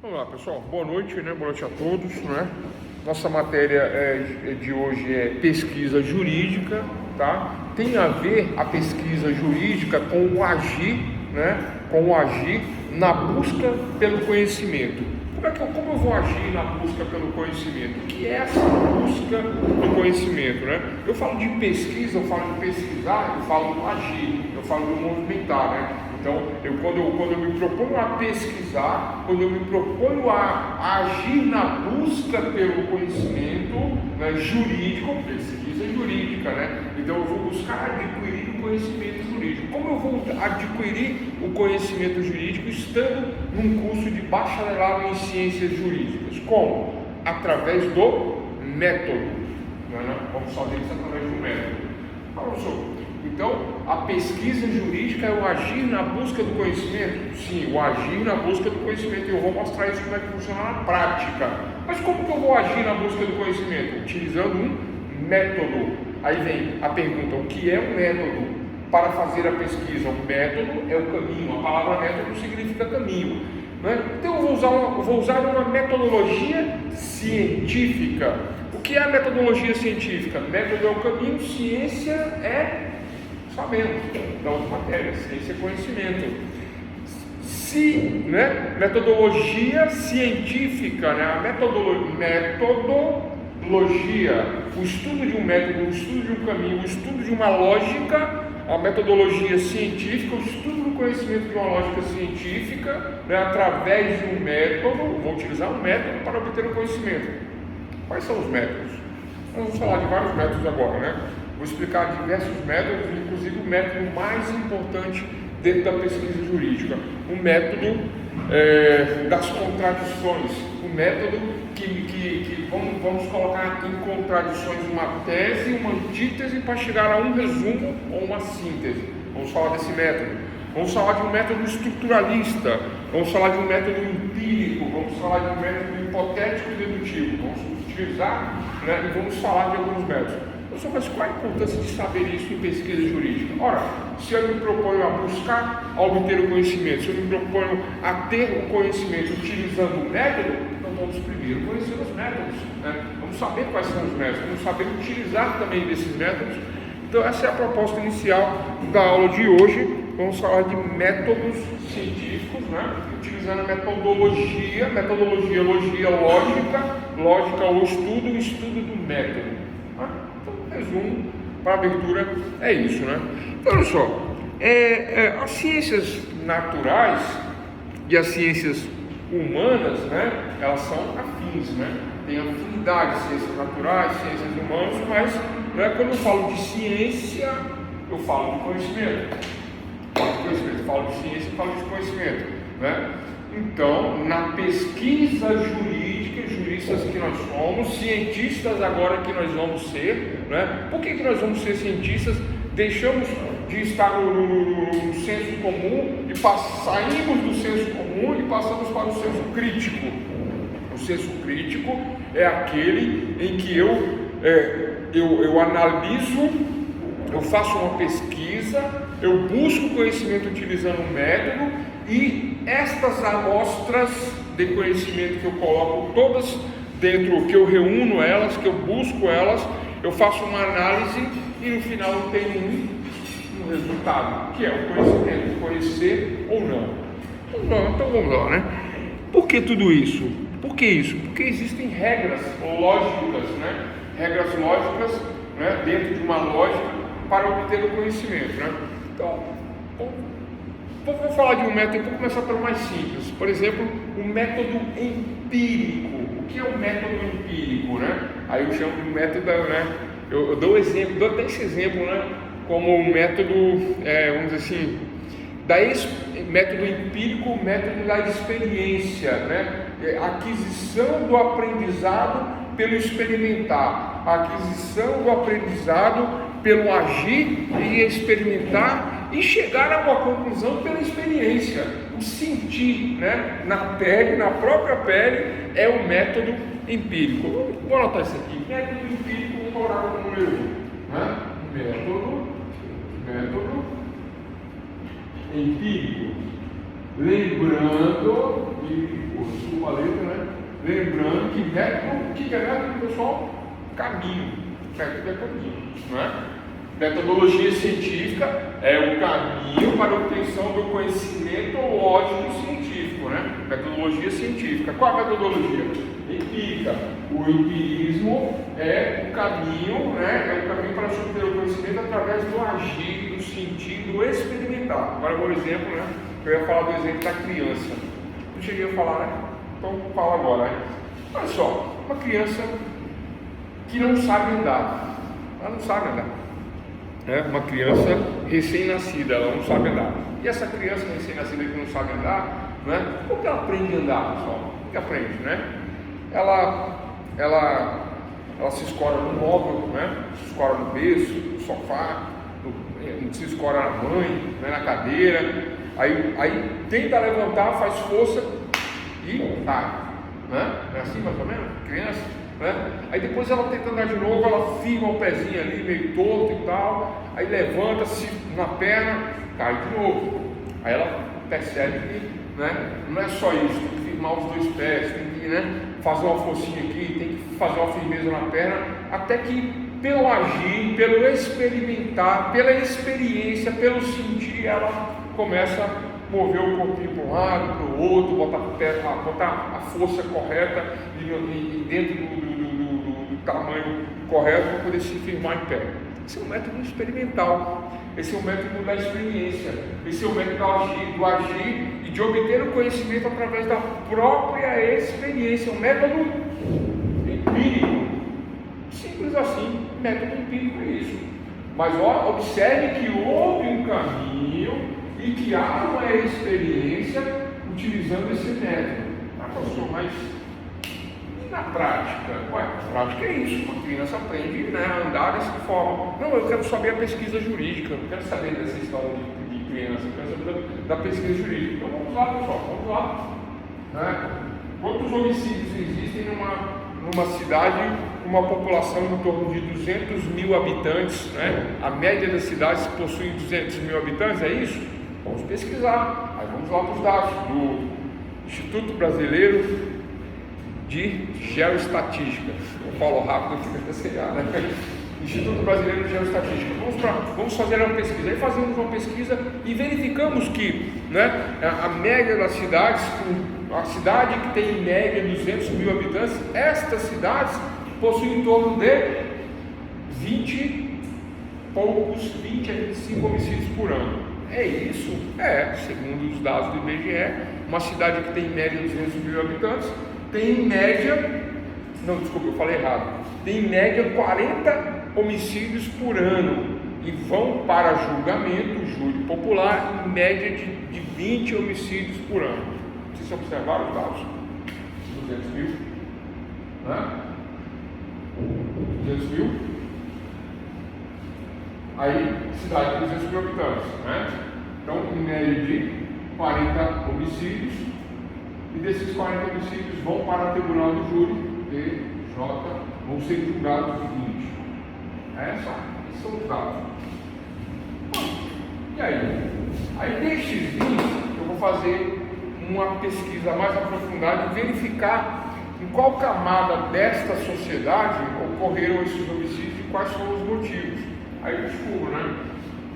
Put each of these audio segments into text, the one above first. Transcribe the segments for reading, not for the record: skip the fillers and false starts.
Vamos lá, pessoal. Boa noite, né? Boa noite a todos, né? Nossa matéria de hoje é pesquisa jurídica, tá? Tem a ver a pesquisa jurídica com o agir, né? Com o agir na busca pelo conhecimento. Como eu vou agir na busca pelo conhecimento? O que é essa busca do conhecimento, né? Eu falo de pesquisa, eu falo de pesquisar, eu falo do agir, eu falo do movimentar, né? Então, quando eu me proponho a pesquisar, quando eu me proponho a agir na busca pelo conhecimento, né, jurídico, pesquisa jurídica, né? Então, eu vou buscar adquirir o conhecimento jurídico. Como eu vou adquirir o conhecimento jurídico estando num curso de bacharelado em ciências jurídicas? Como? Através do método. Né? Vamos fazer isso através do método. Professor, então, a pesquisa jurídica é o agir na busca do conhecimento? Sim, o agir na busca do conhecimento. E eu vou mostrar isso como é que funciona na prática. Mas como que eu vou agir na busca do conhecimento? Utilizando um método. Aí vem a pergunta, o que é um método para fazer a pesquisa? O método é o caminho. A palavra método significa caminho. Né? Então, eu vou usar uma metodologia científica. O que é a metodologia científica? Método é o caminho, ciência é sabemos, da outra matéria, ciência é conhecimento. Metodologia científica, né? A metodologia, o estudo de um método, o estudo de um caminho, o estudo de uma lógica, a metodologia científica, o estudo do conhecimento de uma lógica científica, né? Através de um método, vou utilizar um método para obter o conhecimento. Quais são os métodos? Nós vamos falar de vários métodos agora, né? Vou explicar diversos métodos, inclusive o método mais importante dentro da pesquisa jurídica, o método das contradições, o método que vamos colocar em contradições uma tese, uma antítese para chegar a um resumo ou uma síntese. Vamos falar desse método. Vamos falar de um método estruturalista, vamos falar de um método empírico, vamos falar de um método hipotético e dedutivo. Vamos utilizar, né, e vamos falar de alguns métodos. Mas qual a importância de saber isso em pesquisa jurídica? Ora, se eu me proponho a buscar, a obter o conhecimento, se eu me proponho a ter o conhecimento utilizando o método, então vamos primeiro conhecer os métodos, né? Vamos saber quais são os métodos, vamos saber utilizar também desses métodos. Então essa é a proposta inicial da aula de hoje. Vamos falar de métodos científicos, né? Utilizando a metodologia, logia, lógica ou estudo, o estudo do método. Resumo para a abertura é isso, né? Então, olha só, as ciências naturais e as ciências humanas, né? Elas são afins, né? Tem afinidade, ciências naturais, ciências humanas, mas né, quando eu falo de ciência, eu falo de conhecimento. Eu falo de ciência, eu falo de conhecimento, né? Então, na pesquisa jurídica, juristas que nós somos, cientistas agora que nós vamos ser, né? Por que nós vamos ser cientistas? Deixamos de estar no senso comum e saímos do senso comum e passamos para o senso crítico. O senso crítico é aquele em que eu analiso, eu faço uma pesquisa, eu busco conhecimento utilizando um método e estas amostras de conhecimento que eu coloco todas dentro, que eu reúno elas, que eu busco elas, eu faço uma análise e no final eu tenho um resultado, que é o conhecimento, conhecer ou não. Então vamos lá, né? Por que tudo isso? Por que isso? Porque existem regras lógicas, né? Regras lógicas, né? Dentro de uma lógica para obter o conhecimento, né? Então, vou falar de um método, vou começar pelo mais simples. Por exemplo, o método empírico. O que é o método empírico, né? Aí eu chamo de método, né? Eu dou exemplo, dou até esse exemplo, né? Como o método, vamos dizer assim, método empírico, método da experiência, né? Aquisição do aprendizado pelo experimentar, aquisição do aprendizado pelo agir e experimentar e chegar a uma conclusão pela experiência. O sentir, né? Na pele, na própria pele, é o método empírico. Vou anotar isso aqui. Método empírico, vou colocar como número 1. Né? Método empírico. Lembrando, e uma letra, né? Lembrando que método, o que é método, pessoal? Caminho. Método é caminho, não é? Metodologia científica é o caminho para a obtenção do conhecimento lógico científico, né? Metodologia científica. Qual a metodologia? Empírica. O empirismo é o caminho, né? É o caminho para se obter o conhecimento através do agir, do sentir, do experimentar. Agora, por exemplo, né? Eu ia falar do exemplo da criança. Não cheguei a falar, né? Então, falo agora, né? Olha só, uma criança que não sabe andar. Ela não sabe andar. É uma criança recém-nascida, ela não sabe andar. E essa criança recém-nascida que não sabe andar, né? Como que ela aprende a andar, pessoal? Como que aprende, né? Ela se escora no móvel, né? Se escora no berço, no sofá, se escora na mãe, né? Na cadeira. Aí tenta levantar, faz força e cai, né? É assim mais ou menos? Criança. Né? Aí depois ela tenta andar de novo, ela firma o pezinho ali, meio torto e tal, aí levanta-se na perna, cai de novo. Aí ela percebe que, né, não é só isso, tem que firmar os dois pés, tem que, né, fazer uma forcinha aqui, tem que fazer uma firmeza na perna, até que pelo agir, pelo experimentar, pela experiência, pelo sentir, ela começa a mover o corpinho para um lado, para o outro, botar a força correta e dentro do tamanho correto para poder se firmar em pé. Esse é um método experimental, esse é um método da experiência, esse é o método do agir e de obter o conhecimento através da própria experiência, um método empírico. Simples assim, método empírico é isso. Mas observe que houve um caminho e que há uma experiência utilizando esse método. Professor, mas e na prática? Ué, na prática é isso, uma criança aprende, né, a andar dessa forma. Não, eu quero saber a pesquisa jurídica, eu não quero saber dessa história de criança, eu quero saber da pesquisa jurídica. Então vamos lá, pessoal, vamos lá. Né? Quantos homicídios existem numa cidade com uma população em torno de 200 mil habitantes, né? A média das cidades possui 200 mil habitantes, é isso? Vamos pesquisar. Aí vamos lá para os dados do Instituto Brasileiro de Geoestatística. Eu falo rápido, fica sem ar, né? Instituto Brasileiro de Geoestatística. Vamos fazer uma pesquisa. Aí fazemos uma pesquisa e verificamos que, né, a média das cidades, a cidade que tem em média 200 mil habitantes, estas cidades possuem em torno de 20 a 25 homicídios por ano. É isso? É, segundo os dados do IBGE, uma cidade que tem em média 200 mil habitantes, tem em média, não, desculpa, eu falei errado, tem em média 40 homicídios por ano e vão para julgamento, júri popular, em média de 20 homicídios por ano. Vocês observaram os dados? 200 mil? Né? 200 mil? Aí, cidade de 200 mil habitantes, né? Então, em média de 40 homicídios, e desses 40 homicídios vão para o tribunal do júri, TJ, vão ser julgados 20. Esses são os dados. E aí? Aí destes 20, eu vou fazer uma pesquisa mais aprofundada e verificar em qual camada desta sociedade ocorreram esses homicídios e quais foram os motivos. Aí eu descubro, né?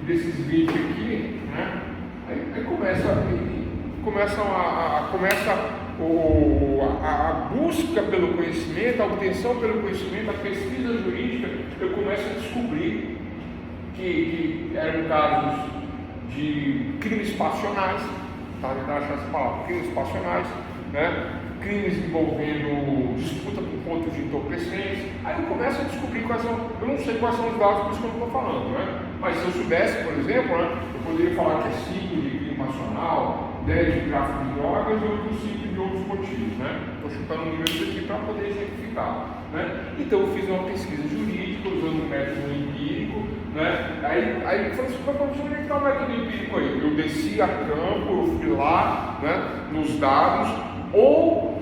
Desses 20 aqui, né? Aí começa a busca pelo conhecimento, a obtenção pelo conhecimento, a pesquisa jurídica. Eu começo a descobrir que eram casos de crimes passionais, tá? Então, achando essa palavra, crimes passionais, né? Crimes envolvendo disputa por pontos de entorpecentes. Aí eu começo a descobrir quais são, eu não sei quais são os dados, por isso que eu não estou falando, né? Mas se eu soubesse, por exemplo, né, eu poderia falar que é 5 de crime passional, 10 de tráfico de drogas e outros 5 de outros motivos, né? Estou chutando números aqui para poder exemplificar, né? Então eu fiz uma pesquisa jurídica usando um método empírico, né? Aí eu falei assim, onde é que está o método empírico aí? Eu desci a campo, eu fui lá, né, nos dados, ou,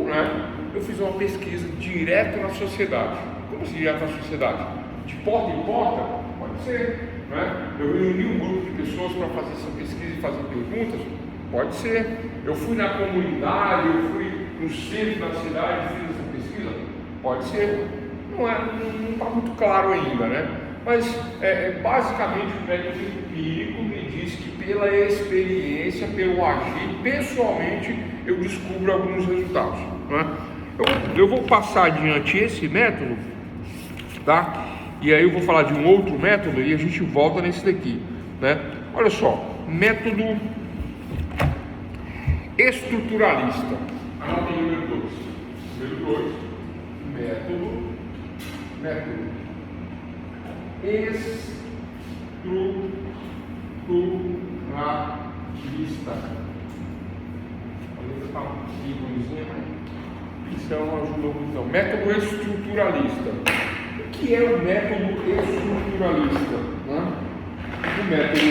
né, eu fiz uma pesquisa direto na sociedade. Como assim direto na sociedade? De porta em porta? Pode ser, né? Eu reuni um grupo de pessoas para fazer essa pesquisa e fazer perguntas? Pode ser. Eu fui na comunidade, eu fui no centro da cidade e fiz essa pesquisa? Pode ser. Não está muito claro ainda, né? Mas basicamente o método empírico me diz que pela experiência, pelo agir, pessoalmente eu descubro alguns resultados, né? Eu vou passar adiante esse método, tá? E aí eu vou falar de um outro método e a gente volta nesse daqui, né? Olha só, método estruturalista. Anota o número 2. Número 2, método estruturalista. Vou botar um íconezinho, mas isso não ajudou muito não. Método estruturalista. O que é o método estruturalista, né? O método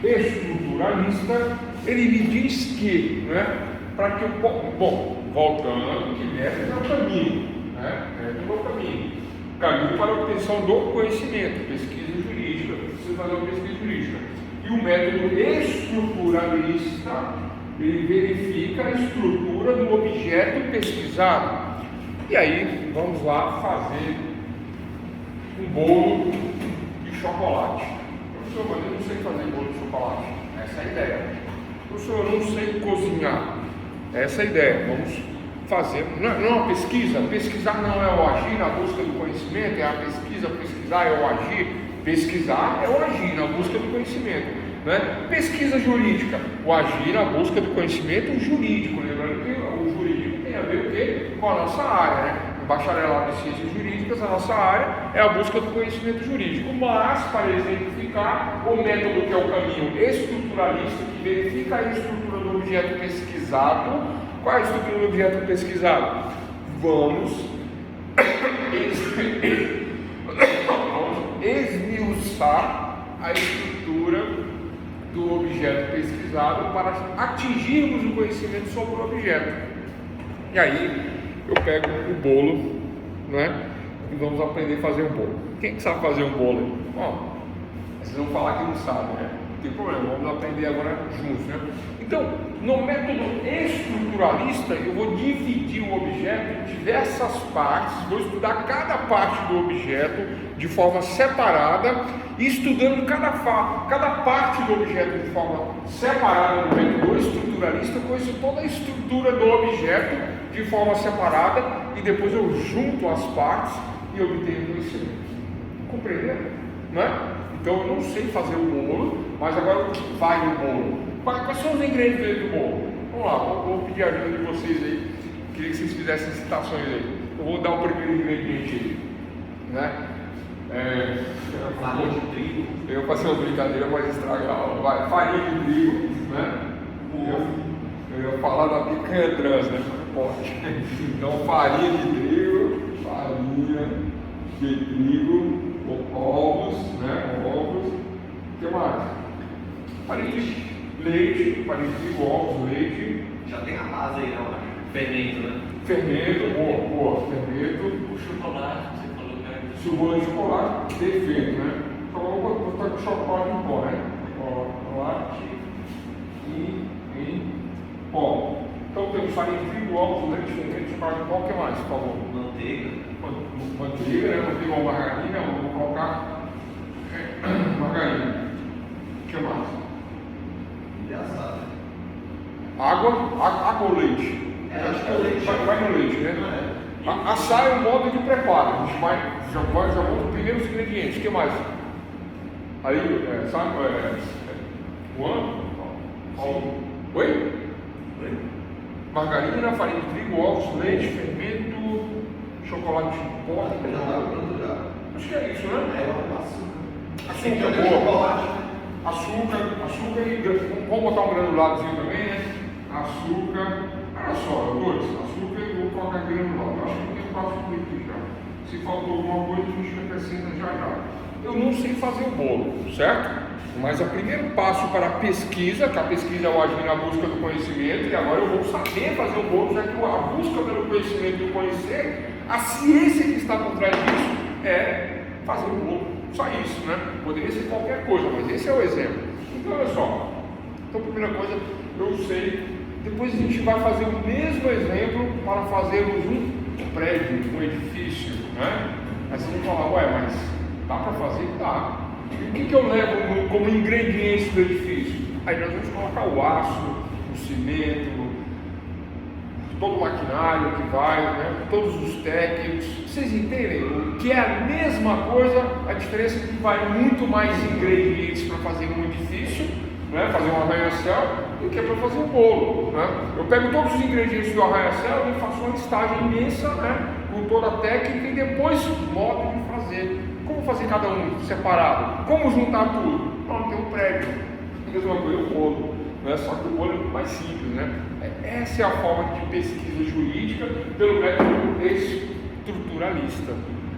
estruturalista, ele me diz que, né, para que eu... Bom, voltando, que método é o caminho, né? Método é o caminho. Caminho para a obtenção do conhecimento, pesquisa jurídica, precisa fazer uma pesquisa jurídica. E o método estruturalista, ele verifica a estrutura do objeto pesquisado. E aí, vamos lá fazer um bolo de chocolate. Professor, mas eu não sei fazer bolo de chocolate. Essa é a ideia. Professor, eu não sei cozinhar. Essa é a ideia. Vamos fazer. Não é uma pesquisa. Pesquisar não é o agir na busca do conhecimento, é a pesquisa. Pesquisar é o agir. Pesquisar é o agir na busca do conhecimento, né? Pesquisa jurídica, o agir na busca do conhecimento jurídico. Lembrando que o jurídico tem a ver o quê? Com a nossa área, né? O bacharelado em ciências jurídicas, a nossa área é a busca do conhecimento jurídico. Mas, para exemplificar, o método que é o caminho estruturalista, que verifica a estrutura do objeto pesquisado. Qual é a estrutura do objeto pesquisado? Vamos esmiuçar a estrutura do objeto pesquisado para atingirmos o conhecimento sobre o objeto. E aí eu pego o bolo, né? E vamos aprender a fazer um bolo. Quem que sabe fazer um bolo? Bom, vocês vão falar que não sabe, né? Não tem problema, vamos aprender agora juntos, né? Então, no método estruturalista, eu vou dividir o objeto em diversas partes, vou estudar cada parte do objeto de forma separada, e estudando cada parte do objeto de forma separada no método estruturalista, conheço toda a estrutura do objeto de forma separada, e depois eu junto as partes e obtenho conhecimento. Compreenderam? Né? Então eu não sei fazer o bolo, mas agora o que vai no bolo? Quais são os ingredientes do bolo? Vamos lá, vou pedir a ajuda de vocês aí. Queria que vocês fizessem citações aí. Eu vou dar o primeiro ingrediente aí, né? Farinha de trigo. Eu passei uma brincadeira, mas estragar a aula. Vai, farinha de trigo, né? Eu ia falar da picanha trans, né? Pode. Então, farinha de trigo, ovos, né? Ovos. O que mais? Farinha de leite, farinha de trigo, ovos, leite. Já tem a base aí, não? Fermento, né? Fermento, boa, fermento. O chocolate, você falou que era. Se o bolo de chocolate, perfeito, né? Então vou botar com chocolate em pó, né? Chocolate em pó. Então temos farinha de trigo, ovos, leite, fermento, chocolate em pó. O que mais, por favor? Manteiga. Manteiga, né? Manteiga ou margarina, vamos colocar margarina. O que mais? Engraçado. Água ou leite? Acho que é leite. Vai no leite, né? Assar é o modo de preparo. A gente já vamos primeiro os ingredientes. O que mais? Aí, sabe? Juan? Oi? Margarina, farinha de trigo, ovos, leite, fermento, chocolate em pó. Acho que é isso, né? Açúcar, boa. Açúcar e vamos botar um granuladozinho também, né? Açúcar, olha só, dois, açúcar e vou colocar granulado. Eu acho que tem quase tudo aqui já. Se faltou alguma coisa, a gente acrescenta já. Eu não sei fazer o bolo, certo? Mas o primeiro passo para a pesquisa, que a pesquisa é o agir na busca do conhecimento, e agora eu vou saber fazer o bolo, já que a busca pelo conhecimento e o conhecer, a ciência que está por trás disso é fazer o bolo. só isso, né? Poderia ser qualquer coisa, mas esse é o exemplo. Então, olha só. Então, primeira coisa, eu sei. Depois a gente vai fazer o mesmo exemplo para fazermos um prédio, um edifício, né? Aí você vai falar, ué, mas dá para fazer? Dá. E o que eu levo como ingrediente do edifício? Aí nós vamos colocar o aço, o cimento, todo o maquinário que vai, né? Todos os técnicos. Vocês entendem que é a mesma coisa, a diferença é que vai muito mais ingredientes para fazer um edifício, né? Fazer um arranha-céu, do que para fazer um bolo, né? Eu pego todos os ingredientes do arranha-céu e faço uma listagem imensa, né? Com toda a técnica e depois modo de fazer. Como fazer cada um separado? Como juntar tudo? Não, tem um prédio. A mesma coisa o bolo, né? Só que o bolo é muito mais simples, né? Essa é a forma de pesquisa jurídica pelo método estruturalista.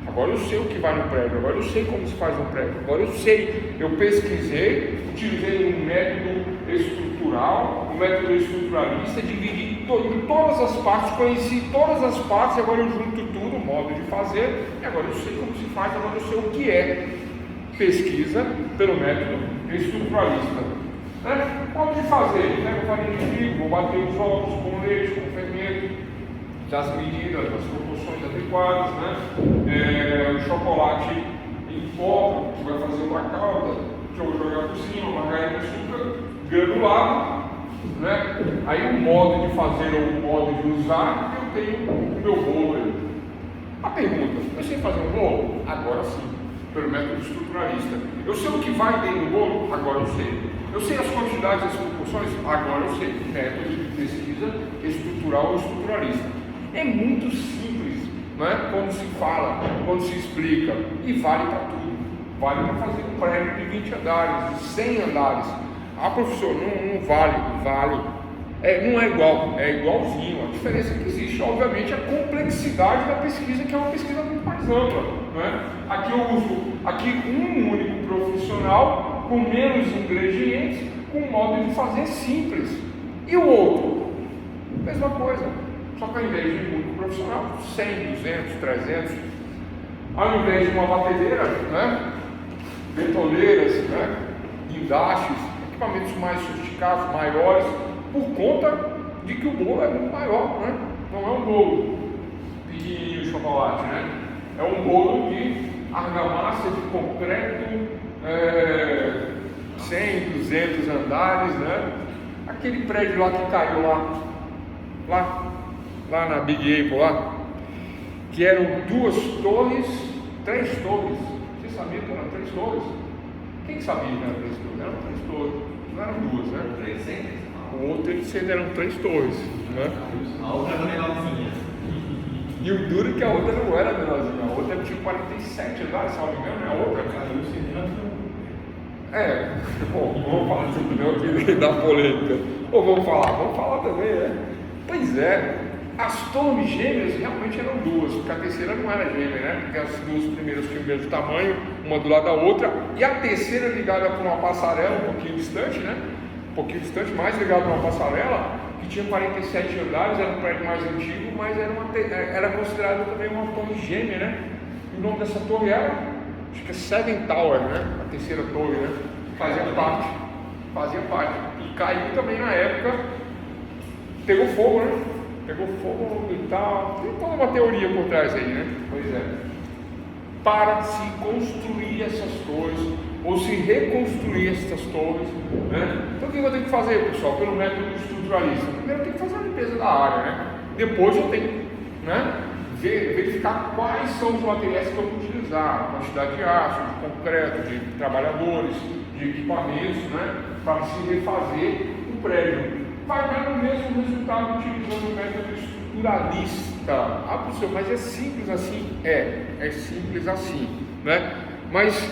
Agora eu sei o que vai no prédio, agora eu sei como se faz um prédio, agora eu sei, eu pesquisei, utilizei um método estrutural, um método estruturalista, dividi em todas as partes, conheci todas as partes, agora eu junto tudo, o modo de fazer, e agora eu sei como se faz, agora eu sei o que é pesquisa pelo método estruturalista. Pode fazer, né? Vou fazer de trigo, vou bater os ovos com leite, com fermento, das medidas, das proporções adequadas, né? O chocolate em pó, que vai fazer uma calda, que eu vou jogar por cima, margarina, açúcar, granulado, né? Aí o modo de fazer ou o modo de usar, eu tenho o meu bolo aí. A pergunta, eu sei fazer um bolo? Agora sim, pelo método estruturalista. Eu sei o que vai dentro do bolo? Agora eu sei. Eu sei as quantidades e as proporções? Agora eu sei. Método de pesquisa estrutural ou estruturalista. É muito simples, não é? Quando se fala, quando se explica, e vale para tudo. Vale para fazer um prédio de 20 andares, de 100 andares. Ah, professor, não vale. Não é igual, é igualzinho. A diferença é que existe, obviamente, a complexidade da pesquisa, que é uma pesquisa muito mais ampla, não é? Aqui eu uso um único profissional com menos ingredientes, com um modo de fazer simples. E o outro? Mesma coisa, só que ao invés de um único profissional, 100, 200, 300, ao invés de uma batedeira, né? Betoleiras, né? Guindastes, equipamentos mais sofisticados, maiores, por conta de que o bolo é muito maior, né? Não é um bolo de chocolate, né? É um bolo de argamassa, de concreto, 100, 200 andares, né? Aquele prédio lá que caiu lá na Big Apple lá, que eram 3 torres. Você sabia que eram 3 torres? Quem sabia que eram 3 torres? Eram 3 torres, não eram 2, né? O outro eram 3 torres, né? A outra era menorzinha. E o duro é que a outra não era menorzinha, a outra tinha 47 andares, se não me engano, né? A outra caiu bom, vamos falar disso também, que dá polêmica. Ou vamos falar também, né? Pois é, as torres gêmeas realmente eram 2, porque a terceira não era gêmea, né? Porque as 2 primeiras tinham o mesmo tamanho, uma do lado da outra, e a terceira ligada por uma passarela um pouquinho distante, né? Um pouquinho distante, mais ligada por uma passarela, que tinha 47 andares, era um prédio mais antigo, mas era considerada também uma torre gêmea, né? E o nome dessa torre era, acho que é Seven Tower, né? A terceira torre, né? Fazia parte. E caiu também na época, pegou fogo, né? Pegou fogo e tal. Tem toda uma teoria por trás aí, né? Pois é. Para se construir essas torres, ou se reconstruir essas torres, né? Então o que eu tenho que fazer, pessoal? Pelo método estruturalista. Primeiro eu tenho que fazer a limpeza da área, né? Depois eu tenho que, né, verificar quais são os materiais que eu vou utilizar, a quantidade de aço, de concreto, de trabalhadores, de equipamentos, né? Para se refazer o prédio. Vai dar o mesmo resultado utilizando o método estruturalista. Ah, professor, mas é simples assim? É simples assim, né? Mas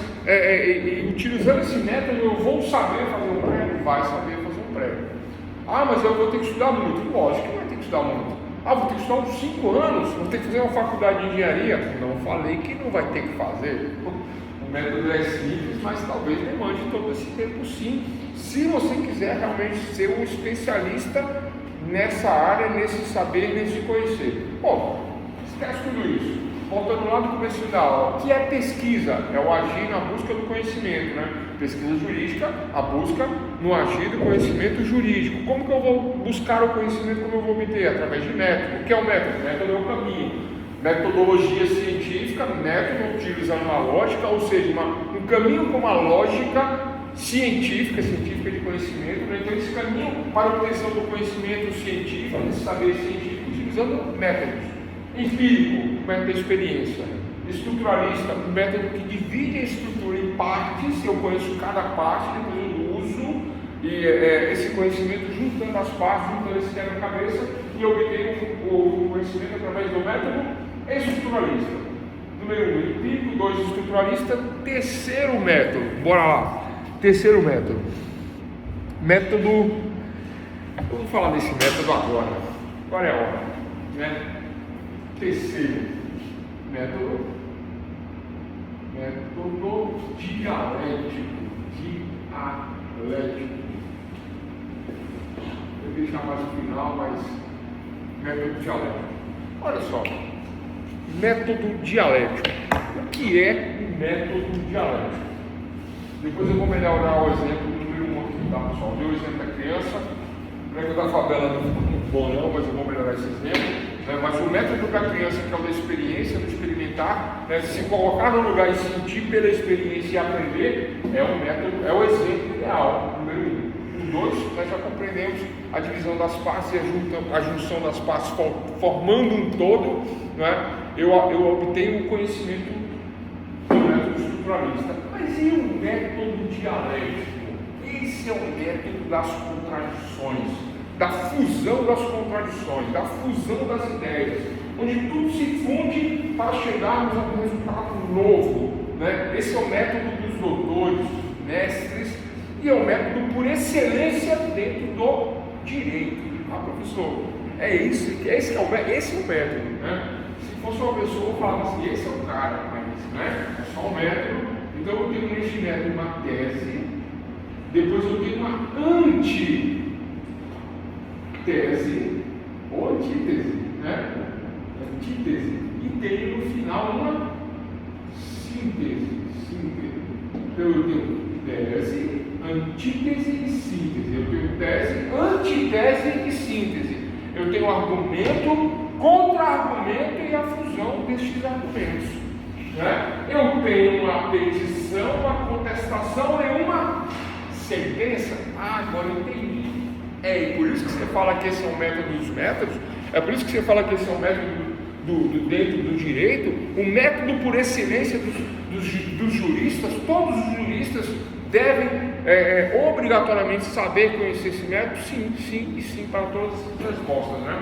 utilizando esse método eu vou saber fazer um prédio? Vai saber fazer um prédio. Ah, mas eu vou ter que estudar muito. Lógico que vai ter que estudar muito. Ah, vou ter que estudar uns 5 anos, vou ter que fazer uma faculdade de engenharia? Não falei que não vai ter que fazer. O método é simples, mas talvez demande todo esse tempo sim, se você quiser realmente ser um especialista nessa área, nesse saber, nesse conhecer. Bom, esquece tudo isso. voltando lá do começo da aula, o que é pesquisa? É o agir na busca do conhecimento, né? Pesquisa jurídica, a busca no agir do conhecimento jurídico. Como que eu vou buscar o conhecimento, como eu vou obter? Através de método. O que é o método? O método é o caminho. Metodologia científica, método utilizando uma lógica, ou seja, um caminho com uma lógica científica de conhecimento, né? Então esse caminho para a obtenção do conhecimento científico, desse saber científico, utilizando métodos. Empírico, método da experiência. Estruturalista, um método que divide a estrutura em partes, eu conheço cada parte, depois eu uso esse conhecimento juntando as partes, juntando esse quebra-cabeça e obtenho o conhecimento através do método estruturalista. Número 1, empírico. 2, estruturalista. Terceiro método, bora lá. Terceiro método. Método. Eu vou falar desse método agora. Agora é a hora. Né? Terceiro método. Método dialético. Eu vou deixar mais no final, mas método dialético. Olha só. Método dialético. O que é o método dialético? Depois eu vou melhorar o exemplo do número 1 aqui, tá, pessoal? Deu o exemplo da criança. O exemplo da favela não ficou muito bom, não, mas eu vou melhorar esse exemplo. Mas o método da criança, que é o da experiência, do experimentar, né, se colocar no lugar e sentir pela experiência e aprender, é o método, é o exemplo ideal, número 1. O 2, nós já compreendemos a divisão das partes e a junção das partes formando um todo, né? Eu obtenho o conhecimento do método estruturalista. Mas e o método dialético? Esse é o método das contradições, da fusão das contradições, da fusão das ideias, onde tudo se funde para chegarmos a um resultado novo, né? Esse é o método dos doutores, dos mestres, e é o método por excelência dentro do direito. Ah, professor, esse é o método, né? Se fosse uma pessoa, eu falava assim, esse é o cara, mas, né? É só um método. Então eu tenho neste método uma tese, depois eu tenho uma antítese ou antítese, né? Antítese, e tenho no final uma síntese. Então eu tenho tese, antítese e síntese. Eu tenho tese, antítese e síntese. Eu tenho argumento, contra-argumento e a fusão destes argumentos, né? Eu tenho uma petição, uma contestação e uma sentença. Ah, agora eu entendi. E por isso que você fala que esse é um método dos métodos, é por isso que você fala que esse é um método dentro do direito, o método por excelência dos juristas. Todos os juristas devem obrigatoriamente saber conhecer esse método, sim e sim para todas as respostas, né?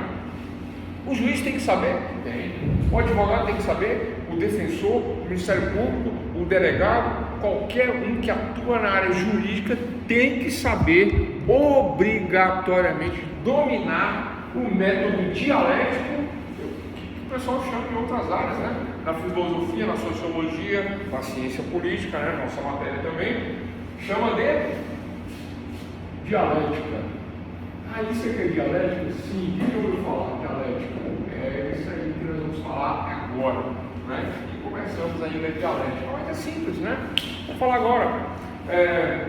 O juiz tem que saber? Tem. O advogado tem que saber? O defensor, o Ministério Público, o delegado, qualquer um que atua na área jurídica tem que saber obrigatoriamente dominar o método dialético, que o pessoal chama em outras áreas, né? Na filosofia, na sociologia, na ciência política, né? Nossa matéria também, chama de dialética. Isso aqui é dialética? Sim, o que eu vou falar? Dialética. É isso aí que nós vamos falar agora, né? E começamos ainda a dialética. Mas é simples, né? Vou falar agora. É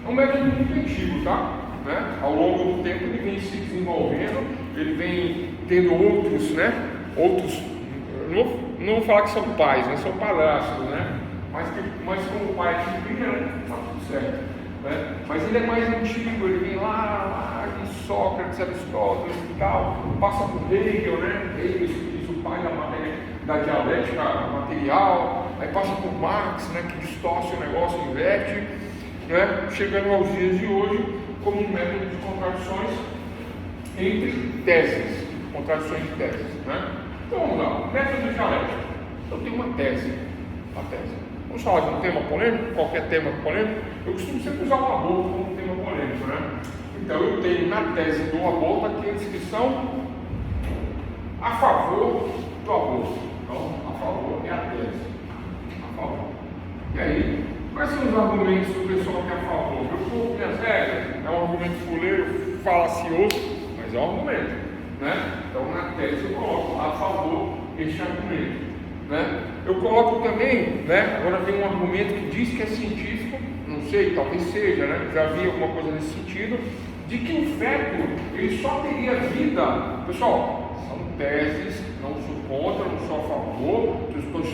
um método muito antigo, tá? Né? Ao longo do tempo ele vem se desenvolvendo, ele vem tendo outros, né? Não vou falar que são pais, né? São padrastos, né? Mas como o pai explica, né? Tá tudo certo. Né? Mas ele é mais antigo, ele vem lá de Sócrates, Aristóteles e tal, passa por Hegel, né? Hegel diz o pai da matéria, da dialética material, aí passa por Marx, né? Que distorce o negócio, inverte, né? Chegando aos dias de hoje como um método de contradições entre teses, contradições de teses, né? Então vamos lá, método dialético. Eu tenho uma tese. Vamos falar de um tema polêmico, qualquer tema polêmico. Eu costumo sempre usar o aborto como um tema polêmico, né? Então eu tenho na tese do aborto aqueles que são a favor do aborto. Então, a favor é a tese. A favor. E aí, quais são os argumentos do pessoal que é a favor? Eu sou minhas regras, é um argumento fuleiro, falacioso, mas é um argumento, né? Então na tese eu coloco a favor este argumento. né? Eu coloco também, né? Agora vem um argumento que diz que é científico, não sei, talvez seja, né? Já vi alguma coisa nesse sentido, de que o feto ele só teria vida. Pessoal, são teses, não sou contra, não sou a favor,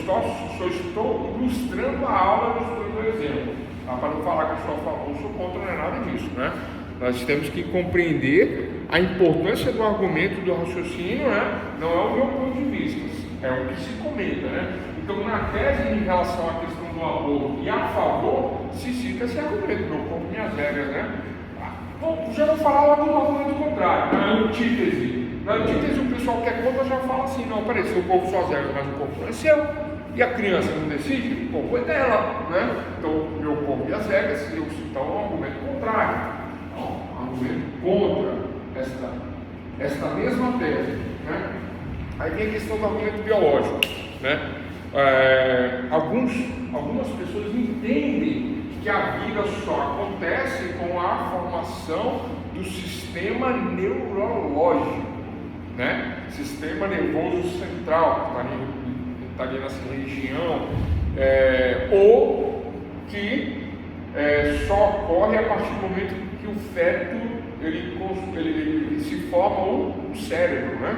só estou ilustrando a aula, não estou dando exemplo, tá? Para não falar que eu sou a favor, sou contra, não é nada disso, né? Nós temos que compreender a importância do argumento, do raciocínio, né? Não é o meu ponto de vista, é o que se comenta, né? Então, na tese em relação à questão do aborto e a favor, se cita esse argumento, meu corpo, minhas regras, né? Bom, já vou falar logo do argumento contrário, na antítese. Na antítese, o pessoal que é contra já fala assim: não, peraí, seu corpo suas regras, mas o corpo não é seu. E a criança não decide, o corpo é dela, né? Então, meu corpo e as regras, se eu citar um argumento contrário, um argumento contra esta mesma tese, né? Aí vem a questão do argumento biológico, né? Algumas pessoas entendem que a vida só acontece com a formação do sistema neurológico, né? Sistema nervoso central, que está ali nessa região, ou que só ocorre a partir do momento que o feto ele se forma o cérebro, né?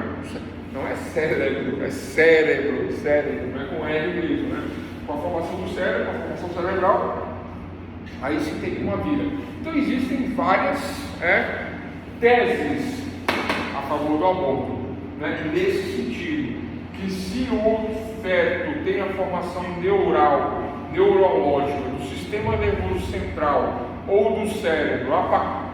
Não é cérebro, é cérebro, não é com R mesmo, né? Com a formação do cérebro, com a formação cerebral, aí se tem uma vida. Então existem várias teses a favor do aborto, né? Nesse sentido, que se o feto tem a formação neurológica do sistema nervoso central ou do cérebro,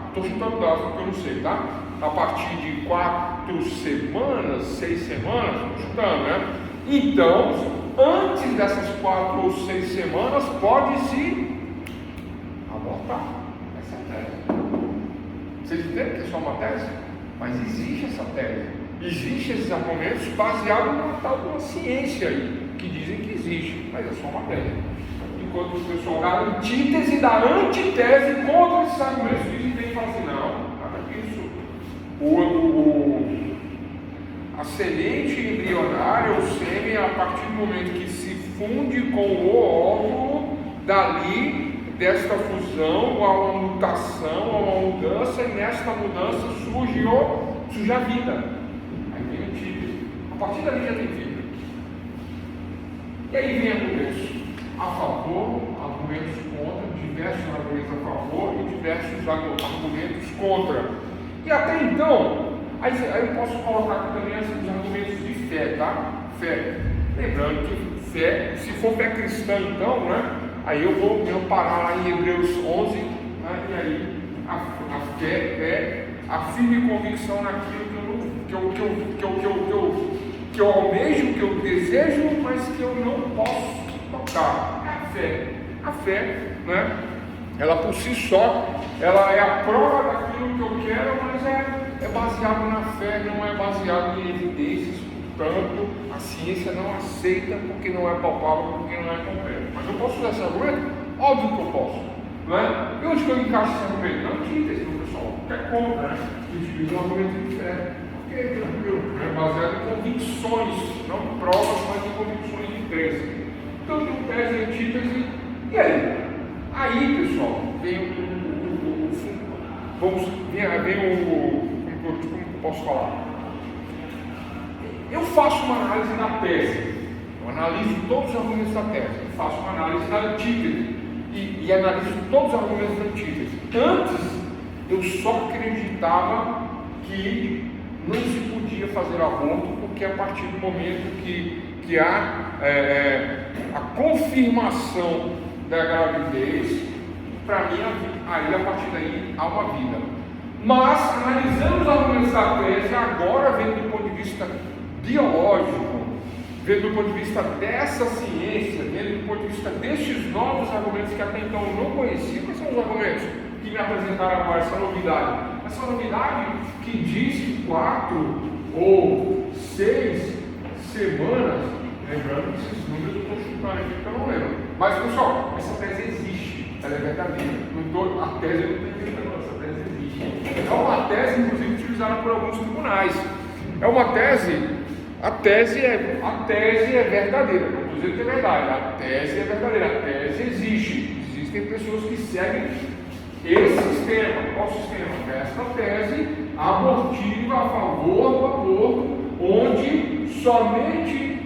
estou chutando dados porque eu não sei, tá? A partir de 4 semanas, 6 semanas, estou chutando, né? Então, antes dessas 4 ou 6 semanas, pode-se abortar. Essa é a tese. Vocês entendem que é só uma tese? Mas existe essa tese. Existem esses argumentos baseados numa tal de uma ciência aí, que dizem que existe, mas é só uma tese. Enquanto o pessoal da antítese da antitese contra esses argumentos dizem que fala assim: não, nada disso. A semente embrionária, o sêmen, a partir do momento que se funde com o óvulo, dali, desta fusão, há uma mutação, há uma mudança, e nesta mudança surge a vida. Aí vem a antítese. A partir dali já tem vida. E aí vem argumentos a favor, argumentos contra, diversos argumentos a favor e diversos argumentos contra. E até então, aí eu posso colocar aqui também os argumentos de fé, tá? Fé. Lembrando que fé, se for fé cristã então, né? Aí eu vou parar lá em Hebreus 11, né? E aí a fé é a firme convicção naquilo que eu almejo, que eu desejo, mas que eu não posso tocar. É a fé. A fé, né? Ela por si só, ela é a prova daquilo que eu quero, mas é baseado na fé, não é baseado em evidências. Portanto, a ciência não aceita porque não é palpável, porque não é concreto. Mas eu posso usar esse argumento? Óbvio que eu posso, não é? E onde que eu encaixo esse argumento? Não antítese, pessoal, que é contra, né? Eu utilizo um argumento de fé. Ok, tranquilo, é baseado em convicções, não em provas, mas em convicções de crença. Então, tem um tese e antítese, e aí? Aí, pessoal, vem como eu posso falar? Eu faço uma análise da tese, eu analiso todos os argumentos da tese, eu faço uma análise da antítese e analiso todos os argumentos da antítese. Antes, eu só acreditava que não se podia fazer aborto, porque a partir do momento que há a confirmação da gravidez, para mim, aí a partir daí há uma vida. Mas, analisando os argumentos da tese, agora vendo do ponto de vista biológico, vendo do ponto de vista dessa ciência, vendo do ponto de vista destes novos argumentos que até então eu não conhecia. Quais são os argumentos que me apresentaram agora, essa novidade? Essa novidade que diz que 4 ou 6 semanas, lembrando que esses números eu estou chutando aqui porque eu não lembro. Mas, pessoal, essa tese existe, ela é verdadeira. A tese não tem verdadeira, essa tese existe. É uma tese, inclusive, utilizada por alguns tribunais. É uma tese A tese é verdadeira, não estou dizendo que é verdade, a tese é verdadeira, a tese existe. Existem pessoas que seguem esse sistema. Qual sistema? Esta tese abortiva a favor do aborto, onde somente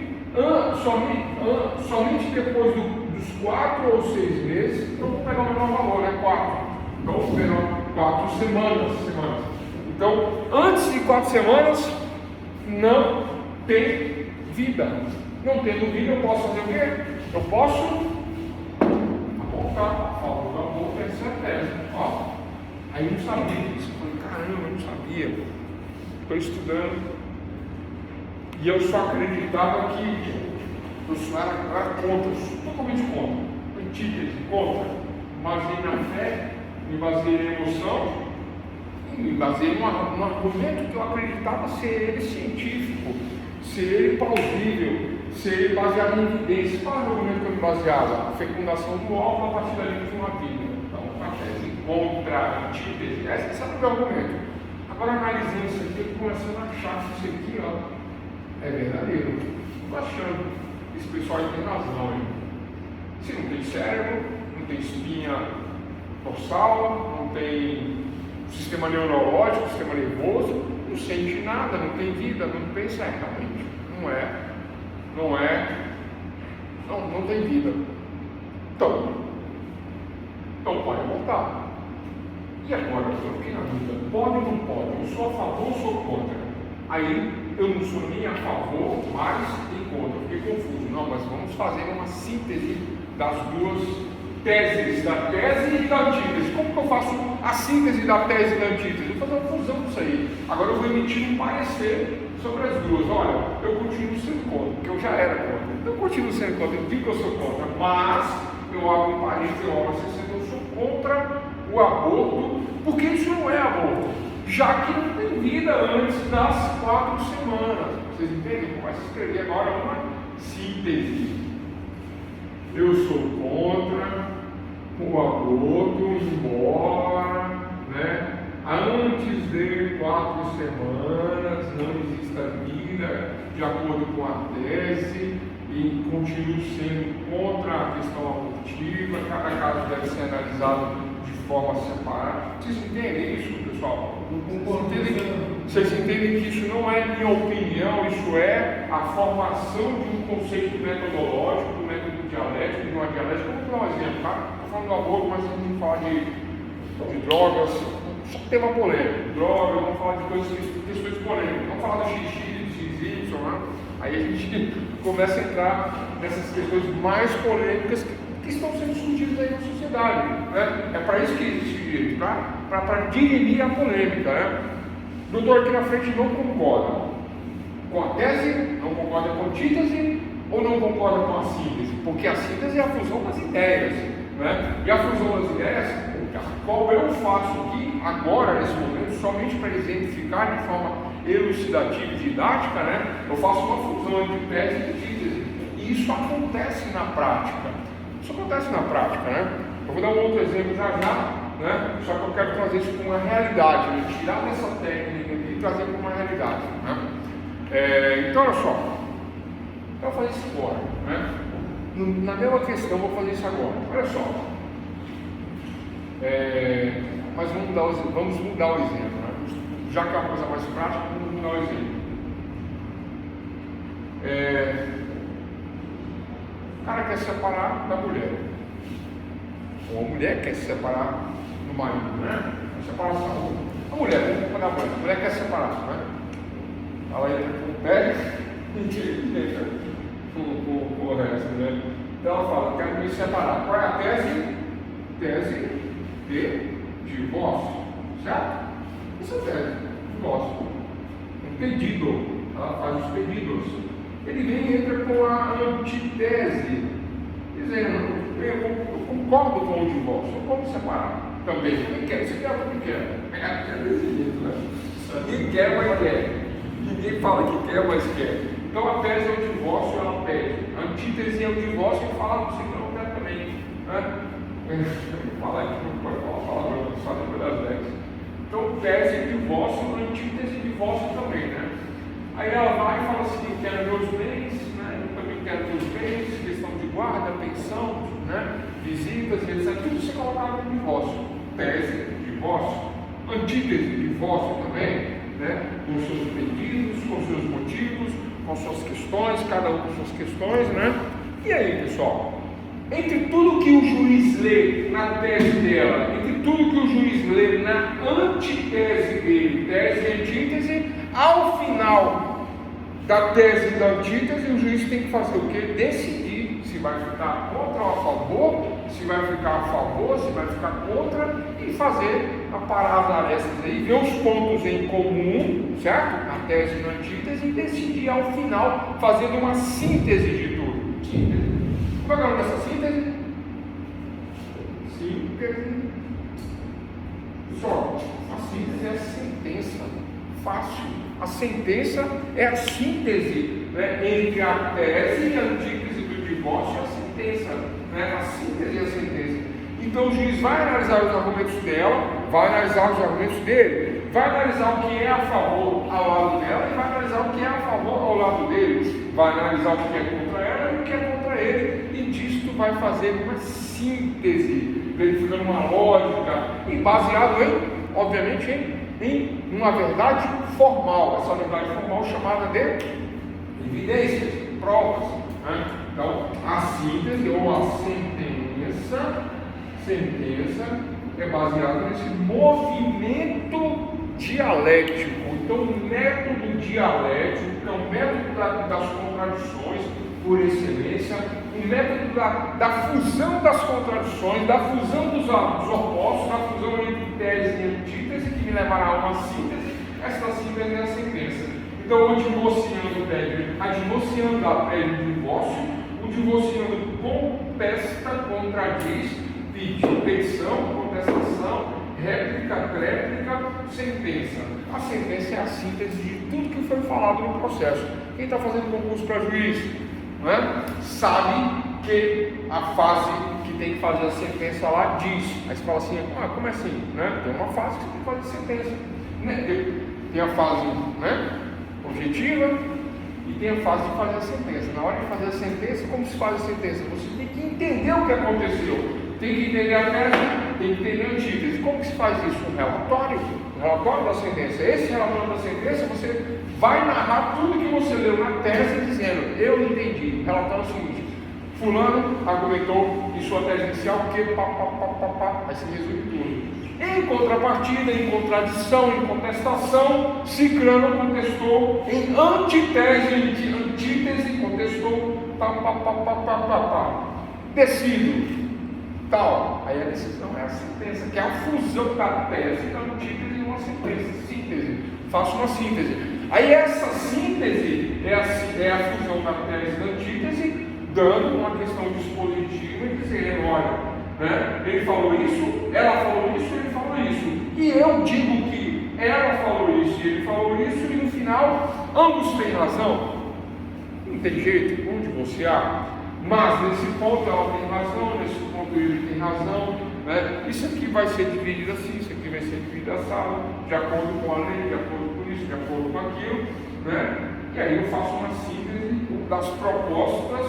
depois dos 4 ou 6 meses, não vou pegar o menor valor, né? 4. Então vou pegar 4 semanas. Então, antes de 4 semanas, não tem vida. Não tendo vida, eu posso fazer o quê? Eu posso abortar. A favor do aborto, essa é a tese. Ó, aí eu não sabia disso. Eu falei, caramba, eu não sabia. Estou estudando. E eu só acreditava que eu só era contra, totalmente contra. Antítese, contra. Me baseei na fé, me baseei na emoção, e me baseei num argumento que eu acreditava ser ele científico, ser ele plausível, ser ele baseado em evidência. Qual era o argumento que eu me baseava? A fecundação do óvulo a partir da vida de uma vida. Então, a tese contra, antítese, esse era o meu argumento. Agora, analisando isso aqui, eu estou começando a achar que isso aqui, ó, é verdadeiro. Estou achando que esse pessoal aí tem razão, hein? Se não tem cérebro, não tem espinha dorsal, não tem sistema neurológico, sistema nervoso, não sente nada, não tem vida, não pensa, realmente, não tem vida. Então pode voltar. E agora, eu fiquei na dúvida, pode ou não pode? Eu sou a favor ou sou contra? Aí eu não sou nem a favor, mais nem contra. Eu fiquei confuso. Não, mas vamos fazer uma síntese das duas teses, da tese e da antítese. Como que eu faço a síntese da tese e da antítese? Eu vou fazer uma fusão disso aí. Agora eu vou emitir um parecer sobre as duas. Olha, eu continuo sendo contra, porque eu já era contra. Então eu continuo sendo contra, eu digo que eu sou contra, mas eu abro um parênteses e olha, eu sou contra o aborto, porque isso não é aborto. Já que não tem vida antes das 4 semanas. Vocês entendem? Eu começo a escrever agora uma síntese. Eu sou contra o aborto, embora, né, antes de 4 semanas não exista vida, de acordo com a tese, e continuo sendo contra a questão abortiva. Cada caso deve ser analisado de forma separada. Vocês entendem isso, pessoal? Vocês entendem que isso não é minha opinião, isso é a formação de um conceito metodológico, do método dialético, de uma dialética. Vamos dar um exemplo, tá? Estou falando do aborto, mas a gente tem que falar de drogas, só tema polêmico, drogas, vamos falar de questões polêmicas, vamos falar do XX, do XY, né? Aí a gente começa a entrar nessas questões mais polêmicas que estão sendo discutidas aí na sociedade, né? É para isso que existe o direito, para dirimir a polêmica, né? O doutor aqui na frente não concorda com a tese, não concorda com a antítese ou não concorda com a síntese, porque a síntese é a fusão das ideias, né? E a fusão das ideias, qual eu faço aqui, agora, nesse momento, somente para exemplificar de forma elucidativa e didática, né? Eu faço uma fusão entre tese e antítese, e isso acontece na prática. Isso acontece na prática, né? Eu vou dar um outro exemplo já, né? Só que eu quero trazer isso para uma realidade, né? Tirar dessa técnica e trazer para uma realidade, né? Então, olha só, eu vou fazer isso agora, né? Na mesma questão, eu vou fazer isso agora. Olha só, mas vamos mudar o exemplo, né? Já que é uma coisa mais prática, vamos mudar o exemplo. O cara quer se separar da mulher, ou a mulher quer se separar do marido, né? A separação. A mulher, vamos falar da mulher, a mulher quer se separar, né? Ela entra com o pé e entra com o resto, né? Então ela fala, quero me separar. Qual é a tese? Tese de divórcio, certo? Essa é a tese, divórcio. Um pedido, ela faz os pedidos. Ele vem e entra com a antítese, dizendo, eu concordo com o divórcio, eu vou me separar também. Ninguém quer, você quer ou não quer? É desse jeito, né? Ninguém quer, mas quer. Ninguém fala que quer, mas quer. Então a tese é o divórcio, ela pede. A antítese é o divórcio e fala você que não quer também. Né? Fala aqui, não pode falar palavrão, só depois das 10. Então tese, divórcio, antítese, divórcio também, né? Aí ela vai e fala assim, quero meus bens, né? Eu também quero meus bens, questão de guarda, pensão, né? Visitas, etc. Tudo você colocava no divórcio. Tese, divórcio. Antítese, divórcio também, né? Com seus pedidos, com seus motivos, com suas questões, cada um com suas questões, né? E aí, pessoal? Entre tudo que o juiz lê na tese dela, entre tudo que o juiz lê na antitese dele, tese e antítese, ao final da tese e da antítese, o juiz tem que fazer o quê? Decidir se vai ficar contra ou a favor, se vai ficar a favor, se vai ficar contra, e fazer a parada arestas aí, ver os pontos em comum, certo? Na tese e na antítese, e decidir ao final, fazendo uma síntese de tudo. Síntese. Qual é o nome dessa síntese? Síntese. Só, a síntese é a sentença. Fácil. A sentença é a síntese, né, entre a tese e a antítese do divórcio, a sentença. Né? A síntese é a sentença. Então o juiz vai analisar os argumentos dela, vai analisar os argumentos dele, vai analisar o que é a favor ao lado dela e vai analisar o que é a favor ao lado dele, vai analisar o que é contra ela e o que é contra ele, e disto vai fazer uma síntese, verificando uma lógica e baseado em, obviamente, em uma verdade formal, essa verdade formal chamada de evidências, provas. Né? Então, a síntese ou a sentença é baseada nesse movimento dialético. Então, o método dialético, que é o método das contradições por excelência, o método da fusão das contradições, da fusão dos opostos, da fusão entre tese e antítese, que me levará a uma síntese. Essa síntese é a sentença. Então, o divorciando pede, advociando pede o divórcio, o divorciando contesta, contradiz, pede petição, contestação, réplica, tréplica, sentença. A sentença é a síntese de tudo que foi falado no processo. Quem está fazendo concurso para juiz, não é? Sabe que a fase que tem que fazer a sentença lá diz. Aí você fala assim, como é assim? Né? Tem uma fase que você tem que fazer sentença. Né? Tem a fase, né, objetiva e tem a fase de fazer a sentença. Na hora de fazer a sentença, como se faz a sentença? Você tem que entender o que aconteceu, tem que entender a tese, tem que entender a antítese. Como que se faz isso? Um relatório da sentença. Esse relatório da sentença, você vai narrar tudo que você leu na tese, dizendo, eu entendi. O relatório é o seguinte, fulano argumentou em sua tese inicial que aí se resume tudo. Em contrapartida, em contradição, em contestação, Cicrano contestou, em antitese, em antítese, contestou, decido, tal. Aí a decisão é a sentença, que é a fusão da tese, da antítese em uma sentença, síntese. Faço uma síntese. Aí essa síntese é a fusão da tese e da antítese, dando uma questão dispositiva e dizendo, olha, né, ele falou isso, ela falou isso, ele falou isso. E eu digo que ela falou isso e ele falou isso, e no final ambos têm razão. Não tem jeito, vamos divorciar. Mas nesse ponto ela tem razão, nesse ponto ele tem razão. Né? Isso aqui vai ser dividido assim, isso aqui vai ser dividido assim, de acordo com a lei, de acordo com isso, de acordo com aquilo. Né? E aí eu faço uma síntese das propostas,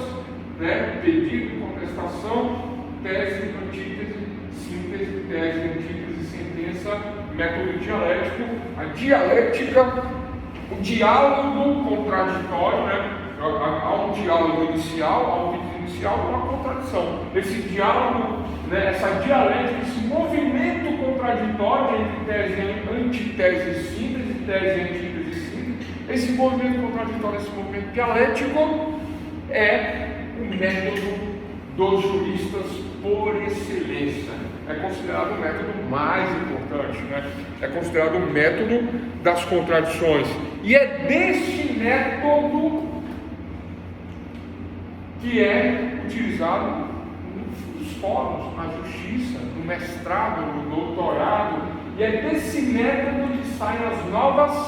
né? Pedido, contestação, tese, antítese, síntese, tese, antítese, sentença, método dialético, a dialética, o diálogo contraditório, né? Há um diálogo inicial, há um pedido inicial, uma contradição. Esse diálogo, né? Essa dialética, esse movimento contraditório entre tese, antitese, síntese, tese, antítese, síntese, esse movimento contraditório, esse movimento dialético é o método dos juristas por excelência. É considerado o método mais importante, né? É considerado o método das contradições. E é deste método que é utilizado nos fóruns, na justiça, no mestrado, no doutorado, e é desse método que saem as novas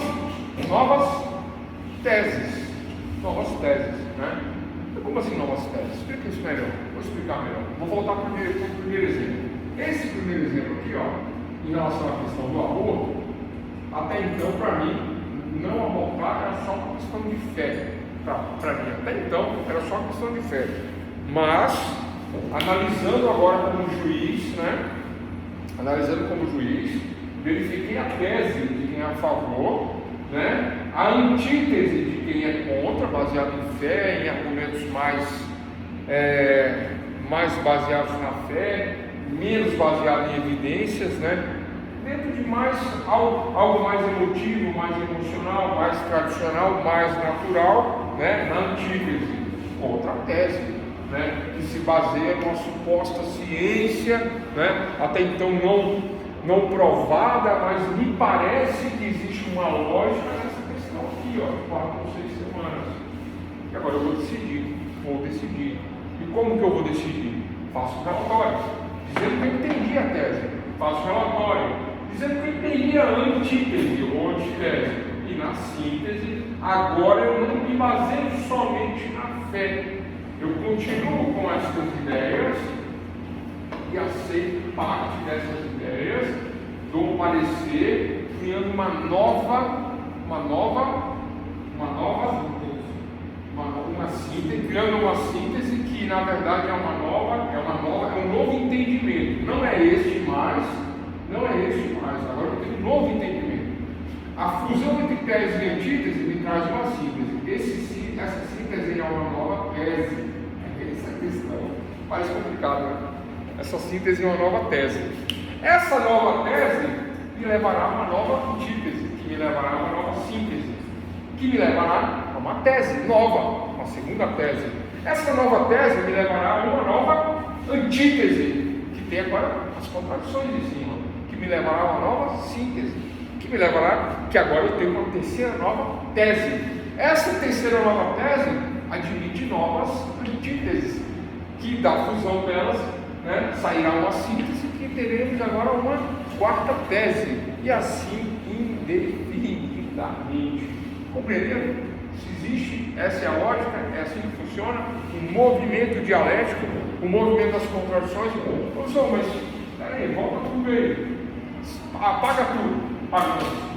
teses. Novas teses, né? Como assim novas teses? Explica isso melhor. Vou explicar melhor. Vou voltar para o primeiro exemplo. Esse primeiro exemplo aqui, ó, em relação à questão do aborto, até então, para mim, não abortar era só uma questão de fé. para mim. Até então era só questão de fé. Mas, analisando agora como juiz, né? Analisando como juiz, verifiquei a tese de quem é a favor, né? A antítese de quem é contra, baseado em fé, em argumentos mais baseados na fé, menos baseados em evidências, né? Dentro de algo mais emotivo, mais emocional, mais tradicional, mais natural, né? Na antítese, outra tese, né? Que se baseia numa suposta ciência, né? Até então não provada, mas me parece que existe uma lógica nessa questão aqui, ó, 4 ou 6 semanas. E agora eu vou decidir. E como que eu vou decidir? Faço um relatório, dizendo que eu entendi a tese. Faço um relatório, dizendo que eu entendi a antítese ou antitese. E na síntese, agora eu não me baseio somente na fé. Eu continuo com essas ideias e aceito parte dessas ideias, dou um parecer, criando uma síntese, criando uma síntese que na verdade é um novo entendimento. Não é este mais, agora eu tenho um novo entendimento. A fusão entre tese e antítese me traz uma síntese. Essa síntese é uma nova tese. Essa questão parece complicado, né? Essa síntese é uma nova tese. Essa nova tese me levará a uma nova antítese, que me levará a uma nova síntese, que me levará a uma tese nova, uma segunda tese. Essa nova tese me levará a uma nova antítese, que tem agora as contradições de cima, que me levará a uma nova síntese, que me levará que agora eu tenho uma terceira nova tese. Essa terceira nova tese admite novas antíteses, que da fusão delas, né, sairá uma síntese que teremos agora uma quarta tese, e assim indefinidamente. Compreenderam? Se existe, essa é a lógica, é assim que funciona, um movimento dialético, um movimento das contradições. Professor, mas peraí, volta tudo aí, apaga tudo, apaga tudo.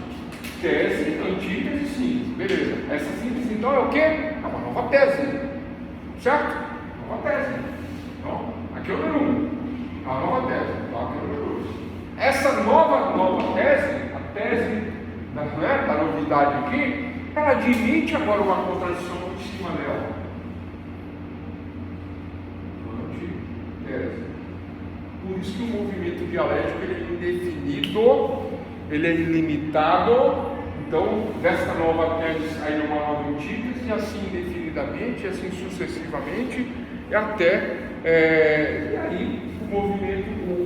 Tese, antítese, síntese, beleza. Essa síntese então é o quê? É uma nova tese, certo? Nova tese. Então, aqui é o número 1, a nova tese, então aqui é o número 2. Essa nova tese, a tese da novidade aqui, ela admite agora uma contradição em cima dela. Antítese. Por isso que o movimento dialético ele é indefinido, ele é ilimitado. Então, dessa nova tese sairá uma nova antítese, e assim indefinidamente, e assim sucessivamente, e até e aí o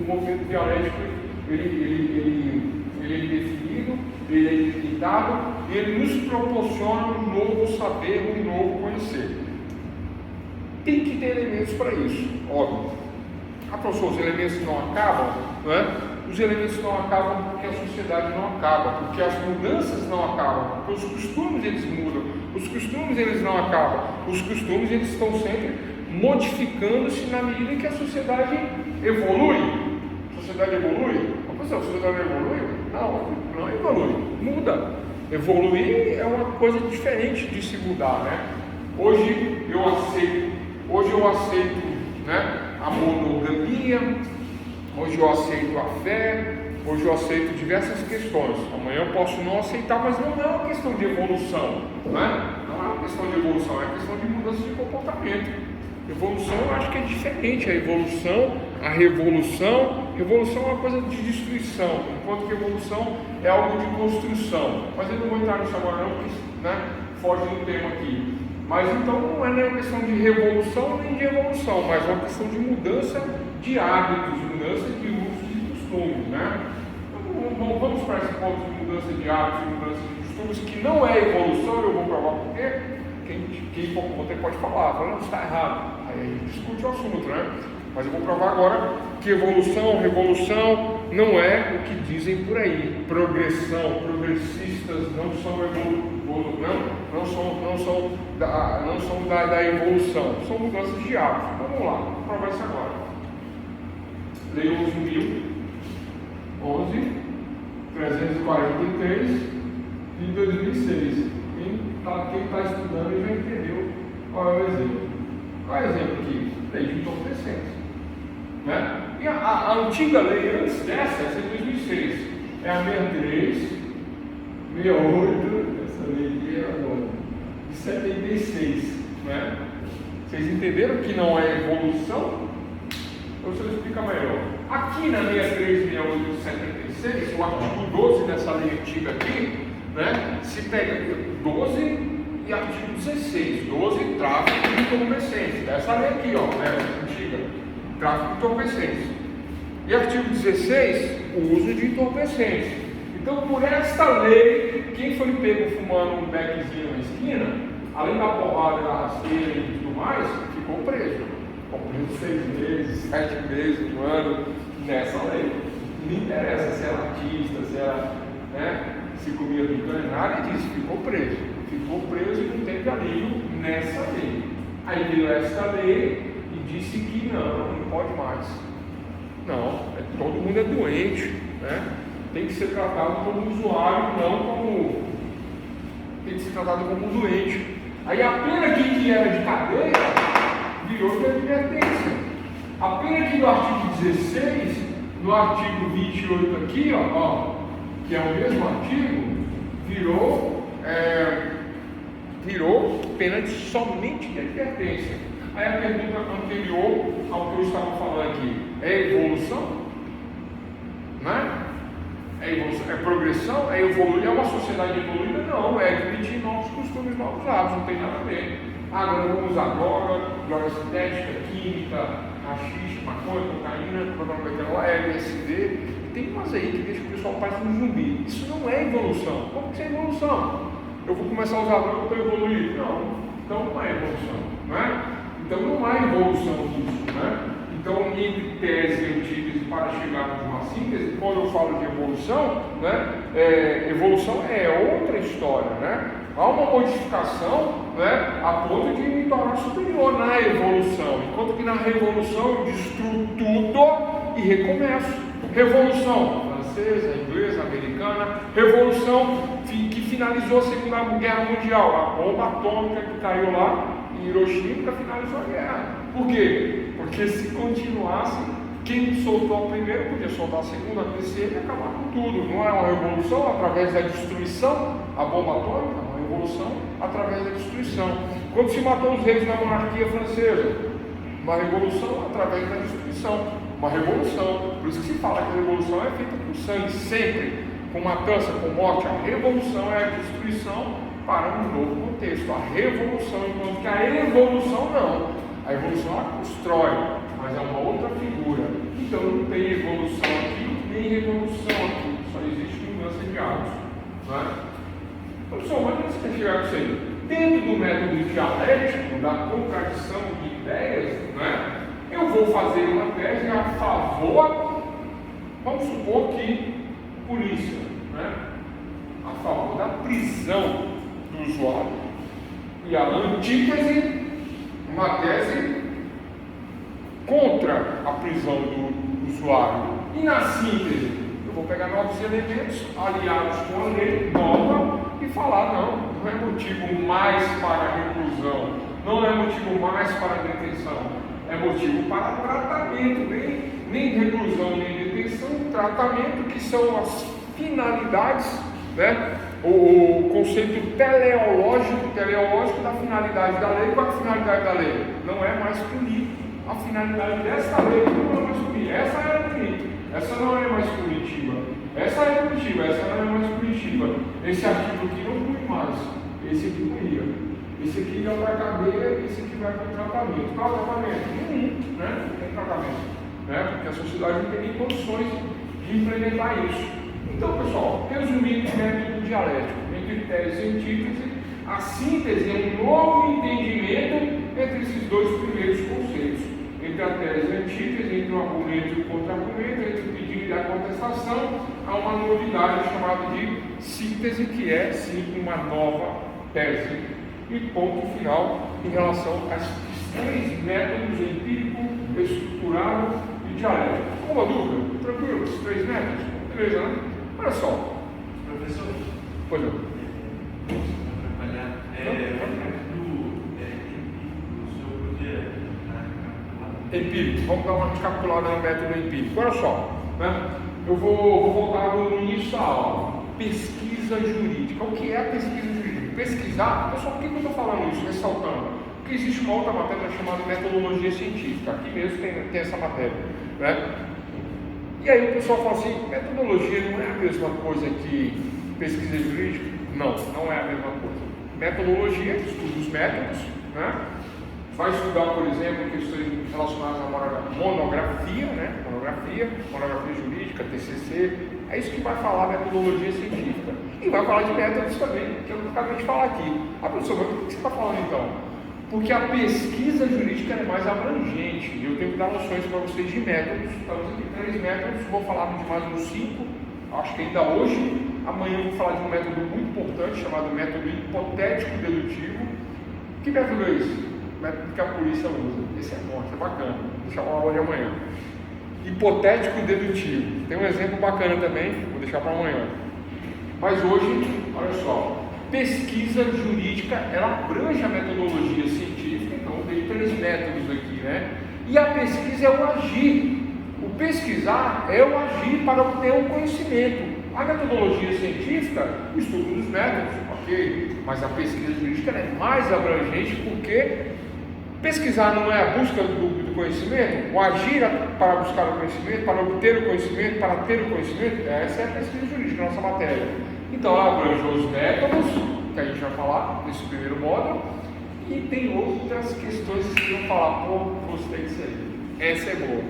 movimento dialético ele é indefinido, ele é ilimitado, e ele nos proporciona um novo saber, um novo conhecer. Tem que ter elementos para isso, óbvio. Professor, os elementos não acabam, não é? Os elementos não acabam porque a sociedade não acaba, porque as mudanças não acabam, porque os costumes eles mudam, os costumes eles não acabam, os costumes eles estão sempre modificando-se na medida que a sociedade evolui. A sociedade evolui? A sociedade evolui? Não evolui, muda. Evoluir é uma coisa diferente de se mudar, né? Hoje eu aceito, né, a monogamia, hoje eu aceito a fé, hoje eu aceito diversas questões. Amanhã eu posso não aceitar, mas não é uma questão de evolução, né? Não é uma questão de evolução, é uma questão de mudança de comportamento. Evolução eu acho que é diferente. A revolução é uma coisa de destruição, enquanto que evolução é algo de construção. Mas eu não vou entrar nisso agora não, porque, né, foge do tema aqui. Mas então não é nem uma questão de revolução nem de evolução, mas uma questão de mudança de hábitos, mudança de usos e costumes, né? Então vamos para esse ponto de mudança de hábitos e mudança de costumes, que não é evolução. Eu vou provar por quê. Quem for contra pode falar, não, está errado. Aí a gente discute o assunto, né? Mas eu vou provar agora que evolução, revolução não é o que dizem por aí. Progressão, progressistas não são da evolução, são mudanças de hábitos. Então vamos lá, vamos provar isso agora. Lei 11.343 de 2006. quem está estudando ele já entendeu qual é o exemplo. Qual é o exemplo aqui? Lei de entorpecentes. Né? E a antiga lei antes dessa, essa é de 2006, é a 63, 68, essa lei aqui é agora, de 76. Né? Vocês entenderam que não é evolução? Ou se eu explicar melhor? Aqui na 63, 68 de 76, o artigo 12 dessa lei antiga aqui, né, se pega 12 e artigo 16, 12, tráfico de entorpecentes. Essa lei aqui, ó, né, antiga, tráfico de entorpecentes. E artigo 16, o uso de entorpecentes. Então, por esta lei, quem foi pego fumando um beckzinho na esquina, além da porrada, da rasteira e tudo mais, ficou preso. Ficou preso 6 meses, 7 meses, 1 ano, nessa lei. Não interessa se era artista, se era, né, se comia picanha, nada disso, ficou preso. Ficou preso e não teve alívio nessa lei. Aí veio esta lei e disse que não pode mais. Não, todo mundo é doente, né? Tem que ser tratado como usuário, não como. Tem que ser tratado como um doente. Aí a pena aqui que era de cadeia virou de advertência. A pena aqui do artigo 16, no artigo 28 aqui, ó, que é o mesmo artigo, virou pena somente de advertência. Aí a pergunta anterior ao que eu estava falando aqui, é evolução? Né? É evolução, é progressão, é evoluir, é uma sociedade evoluída? Não, é admitir novos costumes, novos hábitos, não tem nada a ver. Agora vamos usar droga sintética, química, haxixe, maconha, cocaína, LSD, tem umas aí que deixa o pessoal parecer um zumbi. Isso não é evolução. Como que é evolução? Eu vou começar a usar droga para evoluir? Não, então não é evolução, né? Então não há evolução disso, né? Então, entre tese e antítese para chegarmos a uma síntese, quando eu falo de evolução, né, evolução é outra história, né? Há uma modificação, né, a ponto de me tornar superior na evolução, enquanto que na revolução eu destruo tudo e recomeço. Revolução francesa, inglesa, americana, revolução que finalizou a Segunda Guerra Mundial, a bomba atômica que caiu lá em Hiroshima finalizou a guerra. Por quê? Porque se continuasse, quem soltou a primeira podia soltar a segunda, a terceira e acabar com tudo. Não é uma revolução através da destruição, a bomba atômica, é uma revolução através da destruição. Quando se matou os reis na monarquia francesa, uma revolução através da destruição, uma revolução. Por isso que se fala que a revolução é feita com sangue, sempre, com matança, com morte. A revolução é a destruição para um novo contexto. A revolução, enquanto que a evolução não. A evolução ela constrói, mas é uma outra figura. Então não tem evolução aqui, nem revolução aqui. Só existe mudança de hábitos. Né? Professor, mas onde você quer chegar com isso aí? Dentro do método dialético, da contradição de ideias, né, eu vou fazer uma tese a favor, vamos supor que polícia, né, a favor da prisão do usuário, e a antítese, uma tese contra a prisão do usuário. E na síntese, eu vou pegar novos elementos aliados com a lei nova e falar, não é motivo mais para a reclusão, não é motivo mais para a detenção, é motivo para tratamento, nem reclusão, nem detenção, tratamento, que são as finalidades, né? O conceito teleológico da finalidade da lei. Qual é a finalidade da lei? Não é mais punir. A finalidade desta lei não é mais punir. Essa era punir, essa não é mais punitiva. Essa é punitiva, essa não é mais punitiva. Esse artigo aqui não pune mais, esse aqui punia. Esse aqui ia para a cadeia, esse aqui vai para o tratamento. Qual é o tratamento? Né? Não tem tratamento, né? Porque a sociedade não tem nem condições de implementar isso. Então, pessoal, resumindo o método dialético, entre tese e antítese, a síntese é um novo entendimento entre esses dois primeiros conceitos. Entre a tese e a antítese, entre o argumento e o contra-argumento, entre o pedido e a contestação, há uma novidade chamada de síntese, que é, sim, uma nova tese. E ponto final em relação a esses 3 métodos: empírico, estruturado e dialético. Alguma dúvida? Tranquilo? Esses 3 métodos? Beleza, né? Olha só. Professor, Pois não. para trabalhar Empírico, vamos dar uma descapitulada no método empírico. Olha só, né? Eu vou voltar no início da aula. Pesquisa jurídica. O que é a pesquisa jurídica? Pesquisar, pessoal, por que eu estou falando isso, ressaltando? Porque existe uma outra matéria chamada metodologia científica. Aqui mesmo tem essa matéria, né? E aí o pessoal fala assim, metodologia não é a mesma coisa que pesquisa jurídica? Não, não é a mesma coisa. Metodologia, estuda os métodos, né? Vai estudar, por exemplo, questões relacionadas à monografia, né? Monografia jurídica, TCC, é isso que vai falar metodologia científica. E vai falar de métodos também, que eu acabei de falar aqui. Ah, professor, mas por que você está falando então? Porque a pesquisa jurídica é mais abrangente, e eu tenho que dar noções para vocês de métodos. Estamos aqui 3 métodos, vou falar de mais uns 5, acho que ainda hoje. Amanhã eu vou falar de um método muito importante, chamado método hipotético dedutivo. Que método é esse? Método que a polícia usa. Esse é bom, esse é bacana. Vou deixar para a aula de amanhã. Hipotético dedutivo. Tem um exemplo bacana também, vou deixar para amanhã. Mas hoje, olha só, pesquisa jurídica, ela abrange a metodologia científica, então eu dei 3 métodos aqui, né? E a pesquisa é o agir. O pesquisar é o agir para obter um conhecimento. A metodologia científica, o estudo dos métodos, ok, mas a pesquisa jurídica é mais abrangente porque pesquisar não é a busca do conhecimento, o agir para buscar o conhecimento, para obter o conhecimento, para ter o conhecimento, essa é a pesquisa jurídica, nossa matéria. Então ela abrange os métodos, que a gente vai falar nesse primeiro módulo, e tem outras questões que vão falar, pô, gostei disso aí, essa é boa.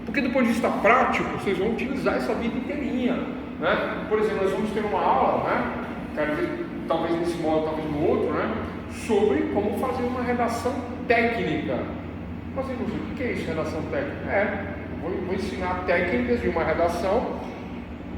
Porque do ponto de vista prático, vocês vão utilizar essa vida inteirinha, né? Por exemplo, nós vamos ter uma aula, né? Quero ver, talvez nesse módulo, talvez no outro, né? Sobre como fazer uma redação técnica. Mas o que é isso, redação técnica? Vou ensinar técnicas de uma redação.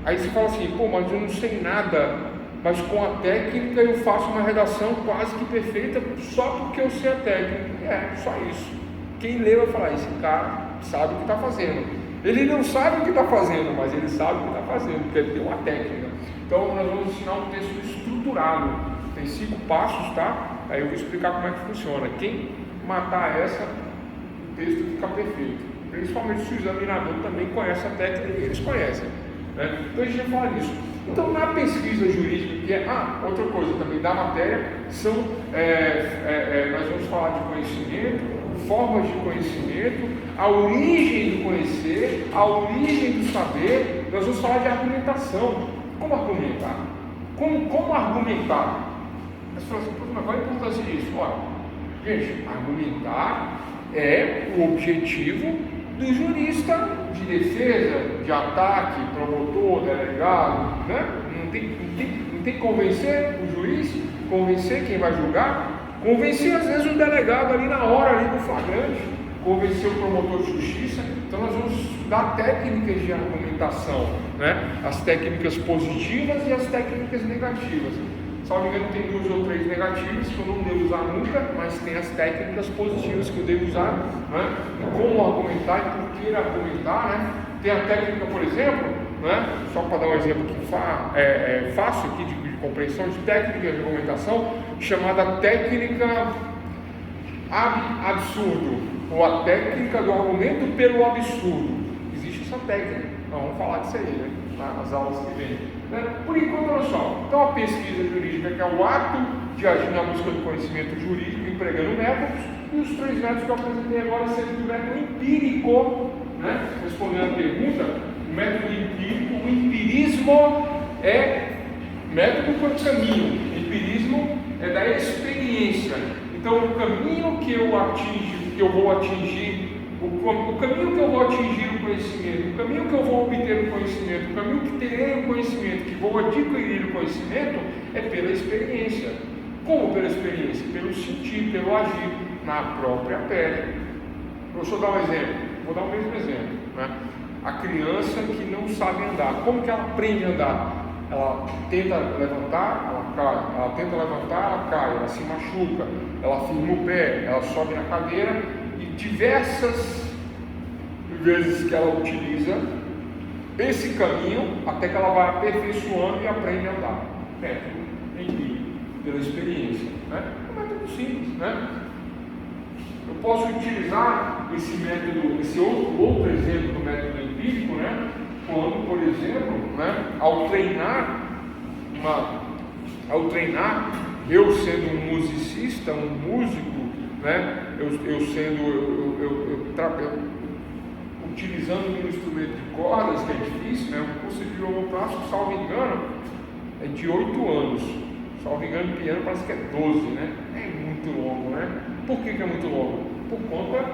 Aí você fala assim, pô, mas eu não sei nada, mas com a técnica eu faço uma redação quase que perfeita só porque eu sei a técnica. Só isso. Quem lê vai falar, esse cara sabe o que está fazendo. Ele não sabe o que está fazendo, mas ele sabe o que está fazendo, porque ele tem uma técnica. Então nós vamos ensinar um texto estruturado. Tem 5 passos, tá? Aí eu vou explicar como é que funciona. Quem matar essa, o texto fica perfeito. Principalmente se o examinador também conhece a técnica e eles conhecem, né? Então a gente vai falar disso. Então na pesquisa jurídica, que é outra coisa também da matéria, são nós vamos falar de conhecimento, formas de conhecimento, a origem do conhecer, a origem do saber. Nós vamos falar de argumentação. Como argumentar? Como argumentar? As pessoas falam assim, mas qual a importância disso? Olha, gente, argumentar é o objetivo do jurista de defesa, de ataque, promotor, delegado, né? Não tem que convencer o juiz, convencer quem vai julgar, convencer às vezes o delegado ali na hora, ali no flagrante, convencer o promotor de justiça. Então nós vamos estudar técnicas de argumentação, né? As técnicas positivas e as técnicas negativas. Se não me engano, tem 2 ou 3 negativas que eu não devo usar nunca, mas tem as técnicas positivas que eu devo usar, né? E como argumentar e por que argumentar, né? Tem a técnica, por exemplo, né? Só para dar um exemplo aqui fácil aqui de compreensão de técnica de argumentação, chamada técnica absurdo, ou a técnica do argumento pelo absurdo. Existe essa técnica, vamos falar disso aí, né? Nas aulas que vem. Por enquanto, olha só, então a pesquisa jurídica, que é o ato de agir na busca do conhecimento jurídico, empregando métodos, e os 3 métodos que eu apresentei agora, sendo do método empírico, né? Respondendo a pergunta, o método empírico, o empirismo é método por caminho, empirismo é da experiência. Então o caminho que eu vou atingir, o caminho que eu vou atingir o conhecimento, o caminho que eu vou obter o conhecimento, o caminho que terei o conhecimento, que vou adquirir o conhecimento, é pela experiência. Como pela experiência? Pelo sentir, pelo agir, na própria pele. Deixa eu dar um exemplo, vou dar o mesmo exemplo, né? A criança que não sabe andar, como que ela aprende a andar? Ela tenta levantar, ela cai, ela tenta levantar, ela cai, ela se machuca, ela firma o pé, ela sobe na cadeira, e diversas vezes que ela utiliza esse caminho até que ela vai aperfeiçoando e aprende a andar. Método empírico. pela experiência, né? É um método simples, né? Eu posso utilizar esse método, esse outro exemplo do método empírico, né? Quando, por exemplo, né, ao treinar, eu sendo um musicista, um músico, né, utilizando um instrumento de cordas, que é difícil, né, o curso de violão clássico, salvo engano, é de 8 anos, salvo engano, piano parece que é 12, né, é muito longo, né? Por que é muito longo? Por conta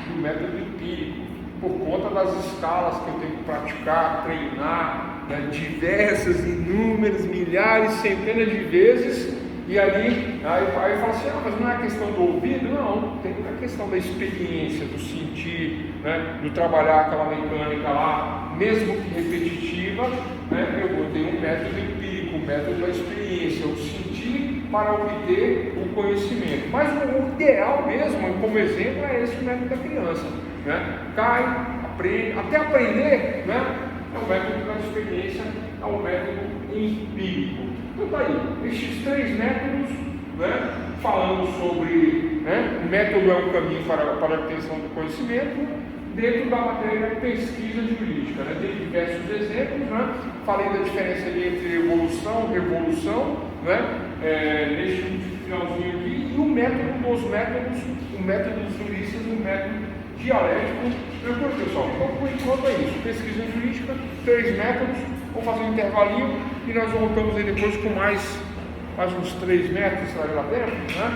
do método empírico, por conta das escalas que eu tenho que praticar, treinar, né, diversas, inúmeras, milhares, centenas de vezes, e aí fala assim, mas não é a questão do ouvido? Não, tem a questão da experiência, do sentir, né, do trabalhar aquela mecânica lá, mesmo que repetitiva, né, eu botei um método empírico, um método da experiência, o sentir para obter o conhecimento. Mas o ideal mesmo, como exemplo, é esse método da criança, né? Cai, aprende, até aprender, né? É o método da experiência, é o método empírico. Então tá aí, estes 3 métodos, né, falando sobre, né, o método é um caminho para a obtenção do conhecimento, dentro da matéria pesquisa jurídica, né? Tem diversos exemplos, né? Falei da diferença ali entre evolução e revolução, né? Neste finalzinho aqui, e o método dos métodos, o método dos juristas, o método dialético. Tranquilo, pessoal? Então, por enquanto é isso. Pesquisa jurídica, 3 métodos. Vamos fazer um intervalinho e nós voltamos aí depois com mais uns 3 métodos, será que dá tempo, né?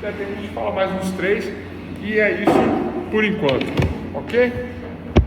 Dá tempo de falar mais uns 3, e é isso por enquanto, ok?